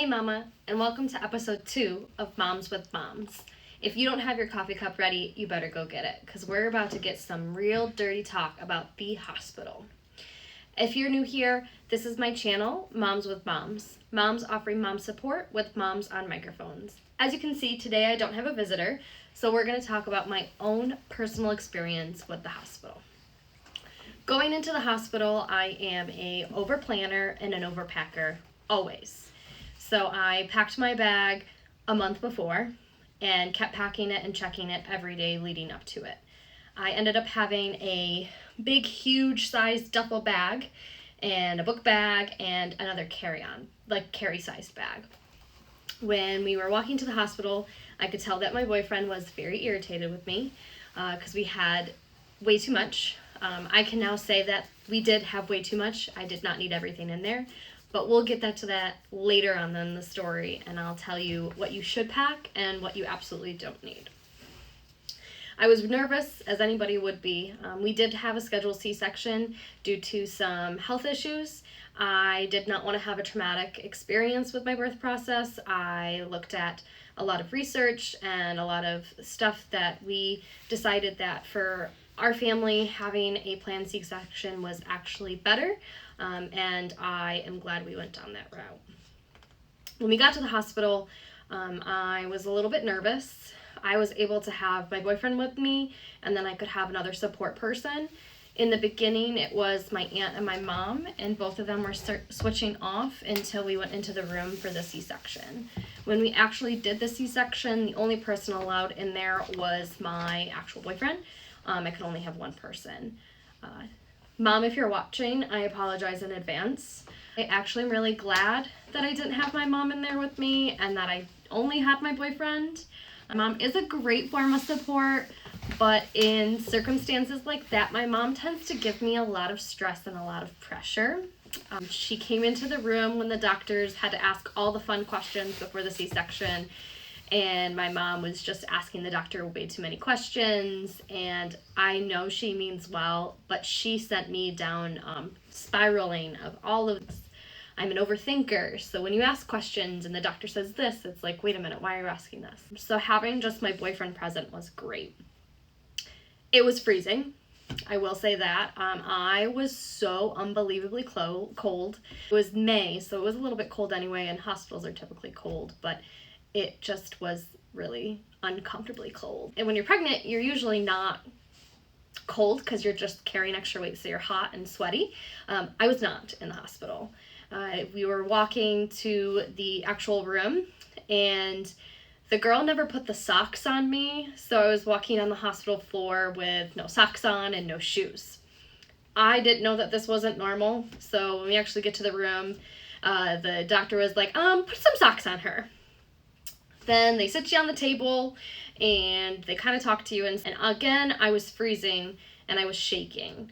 Hey Mama, and welcome to episode 2 of Moms with Moms. If you don't have your coffee cup ready, you better go get it, because we're about to get some real dirty talk about the hospital. If you're new here, this is my channel, Moms with Moms. Moms offering mom support with moms on microphones. As you can see, today I don't have a visitor, so we're going to talk about my own personal experience with the hospital. Going into the hospital, I am a overplanner and an overpacker, always. So I packed my bag a month before and kept packing it and checking it every day leading up to it. I ended up having a big, huge sized duffel bag and a book bag and another carry-on, like carry-sized bag. When we were walking to the hospital, I could tell that my boyfriend was very irritated with me because we had way too much. I can now say that we did have way too much. I did not need everything in there. But we'll get to that later on in the story, and I'll tell you what you should pack and what you absolutely don't need. I was nervous, as anybody would be. We did have a scheduled C-section due to some health issues. I did not want to have a traumatic experience with my birth process. I looked at a lot of research and a lot of stuff that we decided that for our family, having a planned C-section was actually better. And I am glad we went down that route. When we got to the hospital, I was a little bit nervous. I was able to have my boyfriend with me, and then I could have another support person. In the beginning, it was my aunt and my mom, and both of them were switching off until we went into the room for the C-section. When we actually did the C-section, the only person allowed in there was my actual boyfriend. I could only have one person. Mom, if you're watching, I apologize in advance. I actually am really glad that I didn't have my mom in there with me and that I only had my boyfriend. My mom is a great form of support, but in circumstances like that, my mom tends to give me a lot of stress and a lot of pressure. She came into the room when the doctors had to ask all the fun questions before the C-section, and my mom was just asking the doctor way too many questions, and I know she means well, but she sent me down spiraling of all of this. I'm an overthinker, so when you ask questions and the doctor says this, it's like, wait a minute, why are you asking this? So having just my boyfriend present was great. It was freezing, I will say that. I was so unbelievably cold. It was May, so it was a little bit cold anyway, and hospitals are typically cold, but it just was really uncomfortably cold. And when you're pregnant, you're usually not cold because you're just carrying extra weight, so you're hot and sweaty. I was not in the hospital. We were walking to the actual room, and the girl never put the socks on me, so I was walking on the hospital floor with no socks on and no shoes. I didn't know that this wasn't normal, so when we actually get to the room, the doctor was like, put some socks on her. Then they sit you on the table and they kind of talk to you. And again, I was freezing and I was shaking.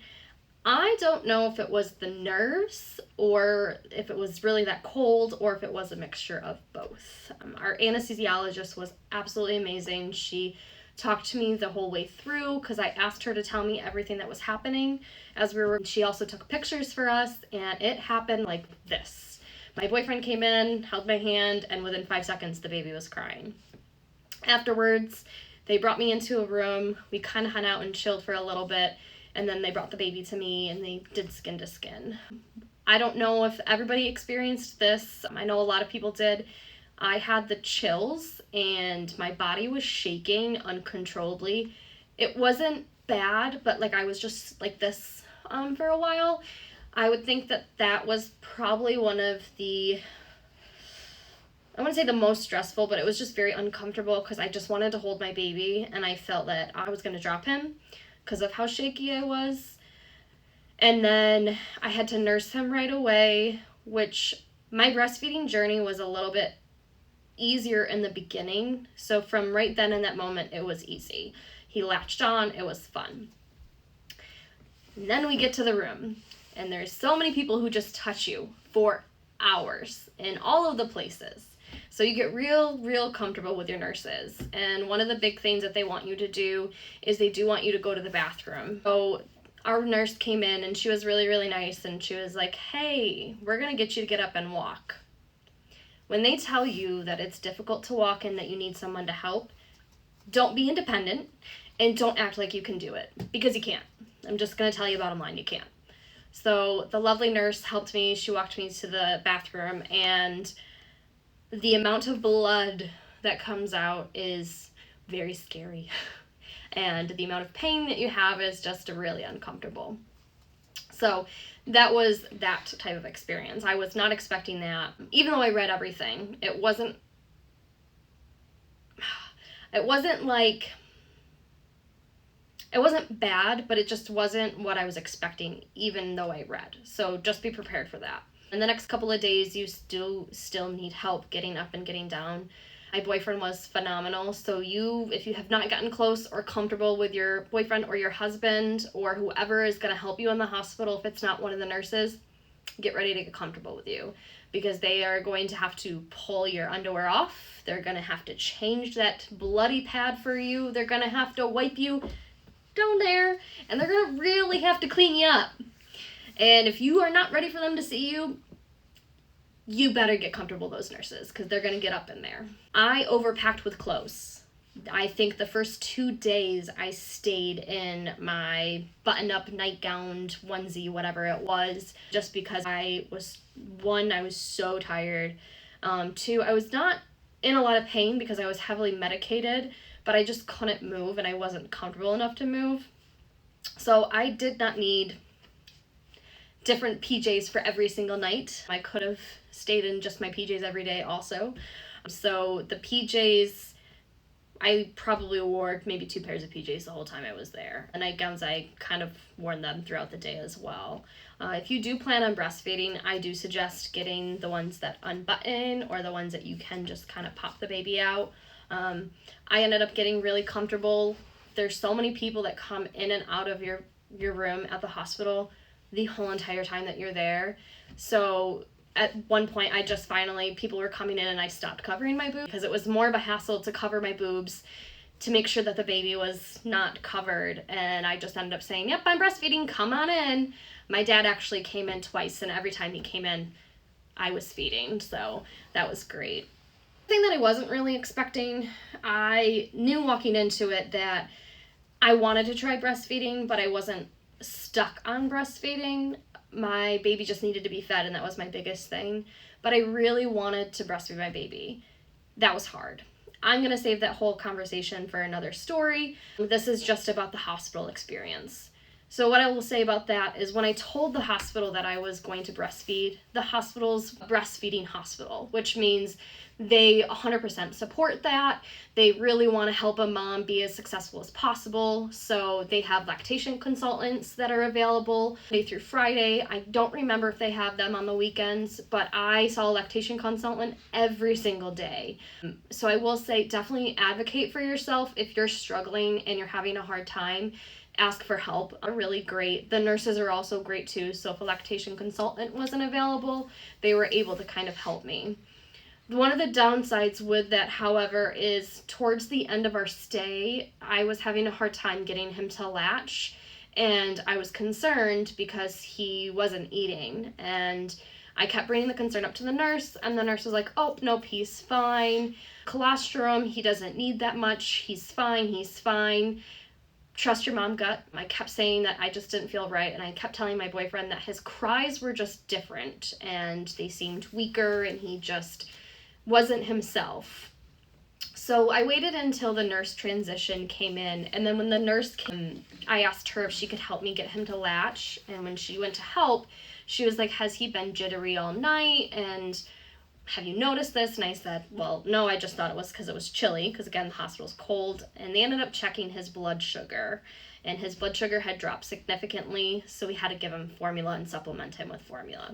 I don't know if it was the nerves or if it was really that cold or if it was a mixture of both. Our anesthesiologist was absolutely amazing. She talked to me the whole way through because I asked her to tell me everything that was happening as we were. She also took pictures for us, and it happened like this. My boyfriend came in, held my hand, and within 5 seconds, the baby was crying. Afterwards, they brought me into a room. We kind of hung out and chilled for a little bit, and then they brought the baby to me, and they did skin to skin. I don't know if everybody experienced this. I know a lot of people did. I had the chills, and my body was shaking uncontrollably. It wasn't bad, but like I was just like this for a while. I would think that that was probably one of the, I wouldn't say the most stressful, but it was just very uncomfortable because I just wanted to hold my baby and I felt that I was going to drop him because of how shaky I was. And then I had to nurse him right away, which my breastfeeding journey was a little bit easier in the beginning. So from right then in that moment, it was easy. He latched on, it was fun. And then we get to the room. And there's so many people who just touch you for hours in all of the places. So you get real comfortable with your nurses. And one of the big things that they want you to do is they do want you to go to the bathroom. So our nurse came in and she was really nice, and she was like, hey, we're going to get you to get up and walk. When they tell you that it's difficult to walk and that you need someone to help, don't be independent and don't act like you can do it, because you can't. I'm just going to tell you bottom line, you can't. So the lovely nurse helped me. She walked me to the bathroom, and the amount of blood that comes out is very scary. And the amount of pain that you have is just really uncomfortable. So that was that type of experience. I was not expecting that. Even though I read everything, it wasn't bad, but it just wasn't what I was expecting, even though I read. So just be prepared for that. In the next couple of days, you still need help getting up and getting down. My boyfriend was phenomenal. So if you have not gotten close or comfortable with your boyfriend or your husband or whoever is going to help you in the hospital, if it's not one of the nurses, get ready to get comfortable with you, because they are going to have to pull your underwear off. They're going to have to change that bloody pad for you. They're going to have to wipe you down there, and they're going to really have to clean you up. And if you are not ready for them to see you, you better get comfortable with those nurses, because they're going to get up in there. I overpacked with clothes. I think the first 2 days I stayed in my button-up nightgown, onesie, whatever it was, just because I was so tired. 2, I was not in a lot of pain because I was heavily medicated, but I just couldn't move and I wasn't comfortable enough to move. So I did not need different PJs for every single night. I could have stayed in just my PJs every day also. So the PJs, I probably wore maybe 2 pairs of PJs the whole time I was there. The nightgowns, I kind of worn them throughout the day as well. If you do plan on breastfeeding, I do suggest getting the ones that unbutton or the ones that you can just kind of pop the baby out. I ended up getting really comfortable. There's so many people that come in and out of your room at the hospital the whole entire time that you're there. So at one point, people were coming in and I stopped covering my boobs because it was more of a hassle to cover my boobs to make sure that the baby was not covered. And I just ended up saying, yep, I'm breastfeeding, come on in. My dad actually came in twice, and every time he came in, I was feeding. So that was great. Thing that I wasn't really expecting, I knew walking into it that I wanted to try breastfeeding, but I wasn't stuck on breastfeeding. My baby just needed to be fed, and that was my biggest thing. But I really wanted to breastfeed my baby. That was hard. I'm going to save that whole conversation for another story. This is just about the hospital experience. So what I will say about that is, when I told the hospital that I was going to breastfeed, the hospital's breastfeeding hospital, which means they 100% support that. They really want to help a mom be as successful as possible. So they have lactation consultants that are available Monday through Friday. I don't remember if they have them on the weekends, but I saw a lactation consultant every single day. So I will say, definitely advocate for yourself if you're struggling and you're having a hard time. Ask for help. Are really great. The nurses are also great too. So if a lactation consultant wasn't available, they were able to kind of help me. One of the downsides with that, however, is towards the end of our stay, I was having a hard time getting him to latch, and I was concerned because he wasn't eating. And I kept bringing the concern up to the nurse, and the nurse was like, oh, nope, he's fine. Colostrum, he doesn't need that much. He's fine. Trust your mom gut. I kept saying that I just didn't feel right, and I kept telling my boyfriend that his cries were just different, and they seemed weaker, and he just wasn't himself. So I waited until the nurse transition came in, and then when the nurse came, I asked her if she could help me get him to latch, and when she went to help, she was like, has he been jittery all night, and have you noticed this? And I said, well, no, I just thought it was because it was chilly, because again, the hospital's cold. And they ended up checking his blood sugar, and his blood sugar had dropped significantly, so we had to give him formula and supplement him with formula.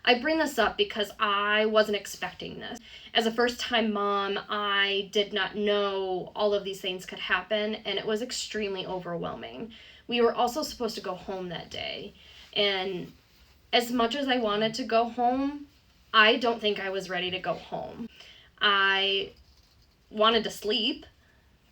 I bring this up because I wasn't expecting this. As a first-time mom, I did not know all of these things could happen, and it was extremely overwhelming. We were also supposed to go home that day, and as much as I wanted to go home, I don't think I was ready to go home. I wanted to sleep,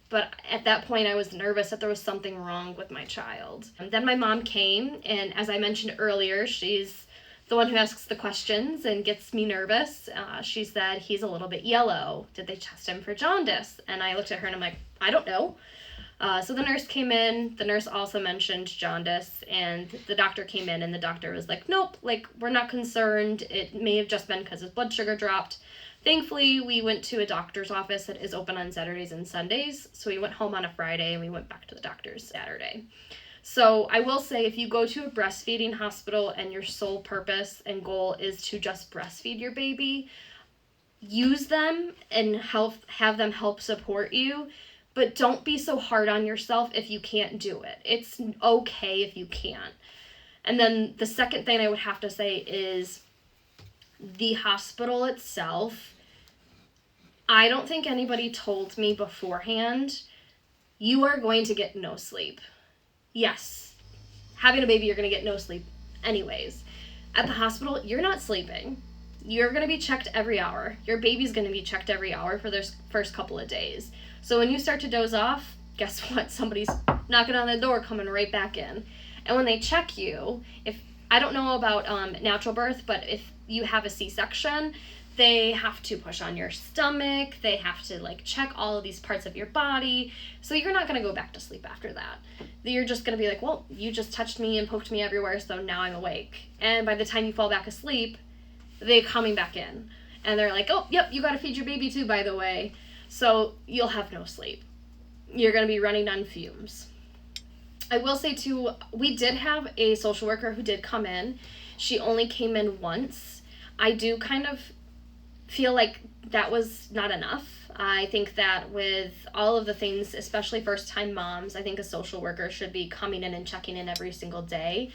but at that point I was nervous that there was something wrong with my child. And then my mom came, and as I mentioned earlier, she's the one who asks the questions and gets me nervous, she said, he's a little bit yellow. Did they test him for jaundice? And I looked at her and I'm like, I don't know. So the nurse came in. The nurse also mentioned jaundice, and the doctor came in, and the doctor was like, nope, like, we're not concerned. It may have just been because his blood sugar dropped. Thankfully, we went to a doctor's office that is open on Saturdays and Sundays. So we went home on a Friday, and we went back to the doctor's Saturday. So I will say, if you go to a breastfeeding hospital and your sole purpose and goal is to just breastfeed your baby, use them and have them help support you. But don't be so hard on yourself if you can't do it. It's okay if you can't. And then the second thing I would have to say is the hospital itself. I don't think anybody told me beforehand, you are going to get no sleep. Yes, having a baby, you're going to get no sleep anyways. At the hospital, you're not sleeping. You're going to be checked every hour. Your baby's going to be checked every hour for their first couple of days. So when you start to doze off, guess what? Somebody's knocking on the door, coming right back in. And when they check you, if I don't know about natural birth, but if you have a C-section, they have to push on your stomach. They have to like check all of these parts of your body. So you're not going to go back to sleep after that. You're just going to be like, well, you just touched me and poked me everywhere, so now I'm awake. And by the time you fall back asleep, they're coming back in. And they're like, oh, yep, you got to feed your baby too, by the way. So you'll have no sleep. You're going to be running on fumes. I will say too, we did have a social worker who did come in. She only came in once. I do kind of feel like that was not enough. I think that with all of the things, especially first-time moms, I think a social worker should be coming in and checking in every single day.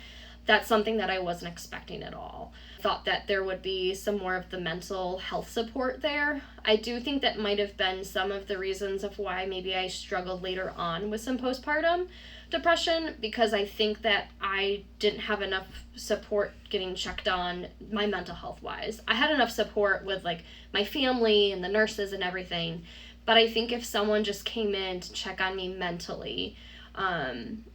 That's something that I wasn't expecting at all. I thought that there would be some more of the mental health support there. I do think that might have been some of the reasons of why maybe I struggled later on with some postpartum depression, because I think that I didn't have enough support getting checked on my mental health wise. I had enough support with like my family and the nurses and everything, but I think if someone just came in to check on me mentally,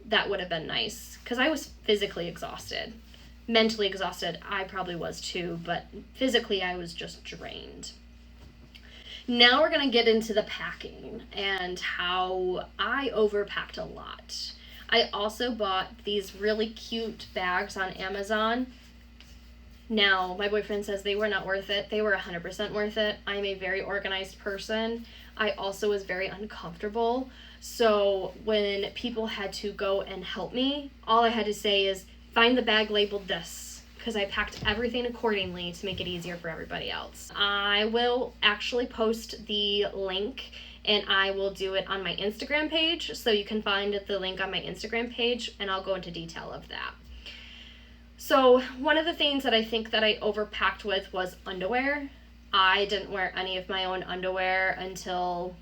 that would have been nice, because I was physically exhausted. Mentally exhausted, I probably was too, but physically I was just drained. Now we're going to get into the packing and how I overpacked a lot. I also bought these really cute bags on Amazon. Now, my boyfriend says they were not worth it. They were 100% worth it. I'm a very organized person. I also was very uncomfortable. So when people had to go and help me, all I had to say is, find the bag labeled this, because I packed everything accordingly to make it easier for everybody else. I will actually post the link, and I will do it on my Instagram page, so you can find the link on my Instagram page, and I'll go into detail of that. So one of the things that I think that I overpacked with was underwear. I didn't wear any of my own underwear until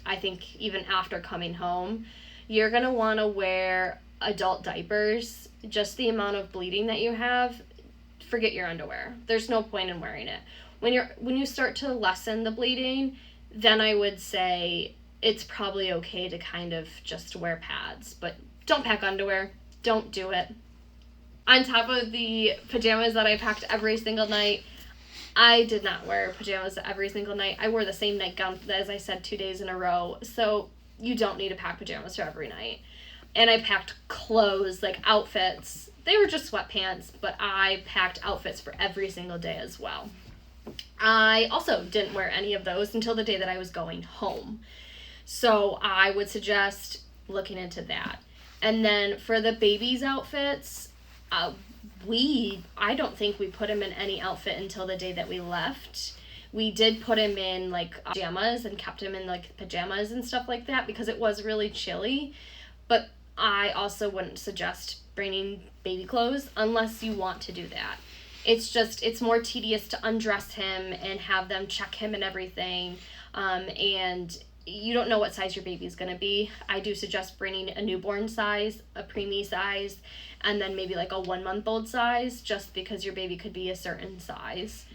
I think even after coming home. You're going to want to wear adult diapers. Just the amount of bleeding that you have, forget your underwear. There's no point in wearing it. When you start to lessen the bleeding, then I would say it's probably okay to kind of just wear pads, but don't pack underwear. Don't do it. On top of the pajamas that I packed every single night, I did not wear pajamas every single night. I wore the same nightgown, as I said, 2 days in a row. So you don't need to pack pajamas for every night. And I packed clothes, like outfits. They were just sweatpants, but I packed outfits for every single day as well. I also didn't wear any of those until the day that I was going home. So I would suggest looking into that. And then for the baby's outfits, I don't think we put him in any outfit until the day that we left. We did put him in like pajamas and kept him in like pajamas and stuff like that because it was really chilly. But I also wouldn't suggest bringing baby clothes unless you want to do that. It's more tedious to undress him and have them check him and everything. And you don't know what size your baby's going to be. I do suggest bringing a newborn size, a preemie size, and then maybe like a 1-month-old size, just because your baby could be a certain size.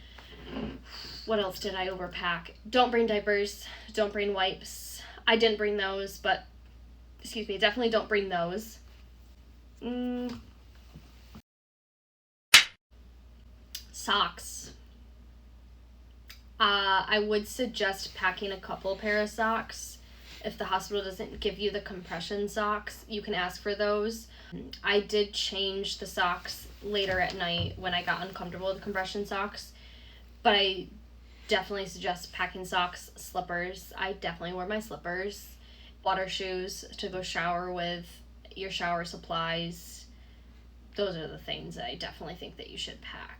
What else did I overpack? Don't bring diapers. Don't bring wipes. I didn't bring those, but definitely don't bring those. Socks. I would suggest packing a couple pair of socks. If the hospital doesn't give you the compression socks, you can ask for those. I did change the socks later at night when I got uncomfortable with compression socks, but I definitely suggest packing socks, slippers. I definitely wear my slippers, water shoes to go shower with, your shower supplies. Those are the things that I definitely think that you should pack.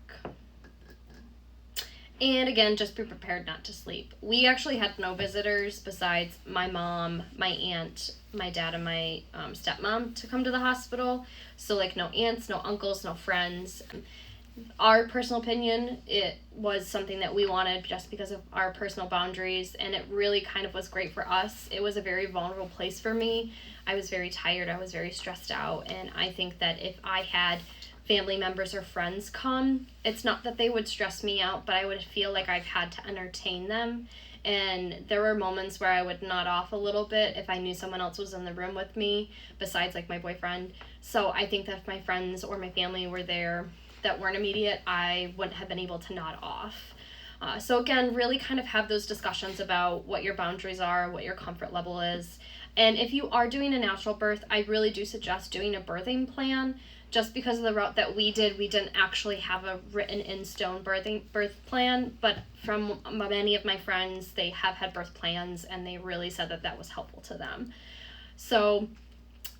And again, just be prepared not to sleep. We actually had no visitors besides my mom, my aunt, my dad, and my stepmom to come to the hospital. So like no aunts, no uncles, no friends. Our personal opinion, it was something that we wanted just because of our personal boundaries, and it really kind of was great for us. It was a very vulnerable place for me. I was very tired, I was very stressed out, and I think that if I had family members or friends come, it's not that they would stress me out, but I would feel like I've had to entertain them. And there were moments where I would nod off a little bit if I knew someone else was in the room with me, besides like my boyfriend. So I think that if my friends or my family were there that weren't immediate, I wouldn't have been able to nod off. So again, really kind of have those discussions about what your boundaries are, what your comfort level is. And if you are doing a natural birth, I really do suggest doing a birthing plan. Just because of the route that we did, we didn't actually have a written in stone birth plan, but from many of my friends, they have had birth plans, and they really said that that was helpful to them. So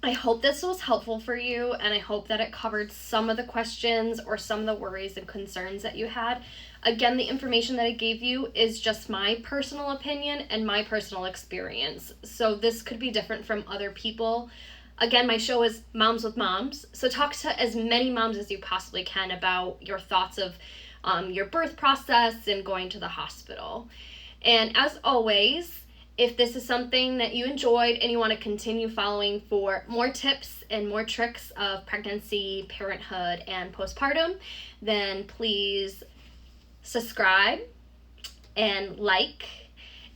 I hope this was helpful for you, and I hope that it covered some of the questions or some of the worries and concerns that you had. Again, the information that I gave you is just my personal opinion and my personal experience. So this could be different from other people. Again, my show is Moms with Moms, so talk to as many moms as you possibly can about your thoughts of your birth process and going to the hospital. And as always, if this is something that you enjoyed and you want to continue following for more tips and more tricks of pregnancy, parenthood, and postpartum, then please subscribe and like.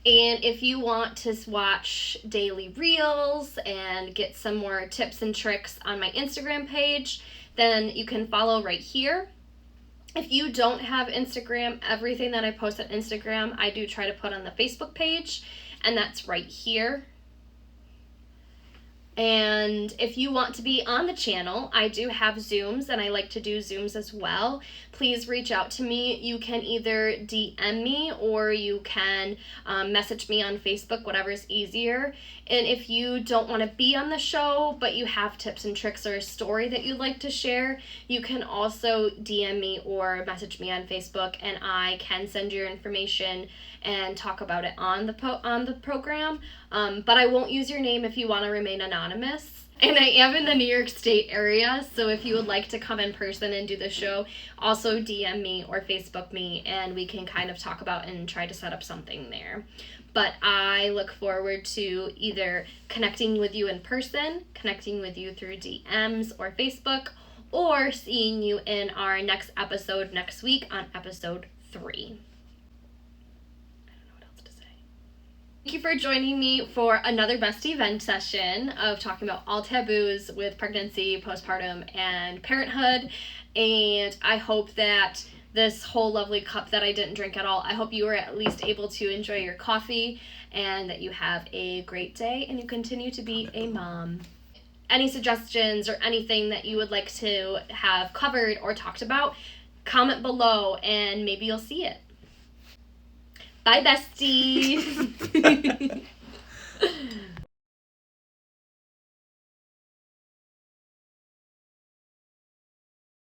And if you want to watch daily reels and get some more tips and tricks on my Instagram page, then you can follow right here. If you don't have Instagram, everything that I post on Instagram, I do try to put on the Facebook page, and that's right here. And if you want to be on the channel, I do have Zooms, and I like to do Zooms as well. Please reach out to me. You can either DM me or you can message me on Facebook, whatever is easier. And if you don't want to be on the show, but you have tips and tricks or a story that you'd like to share, you can also DM me or message me on Facebook, and I can send your information and talk about it on the program. But I won't use your name if you want to remain anonymous. And I am in the New York State area, so if you would like to come in person and do the show, also DM me or Facebook me, and we can kind of talk about and try to set up something there. But I look forward to either connecting with you in person, connecting with you through DMs or Facebook, or seeing you in our next episode next week on episode 3. Thank you for joining me for another bestie event session of talking about all taboos with pregnancy, postpartum, and parenthood. And I hope that this whole lovely cup that I didn't drink at all, I hope you were at least able to enjoy your coffee and that you have a great day and you continue to be a mom. Any suggestions or anything that you would like to have covered or talked about, comment below and maybe you'll see it. Bye, besties.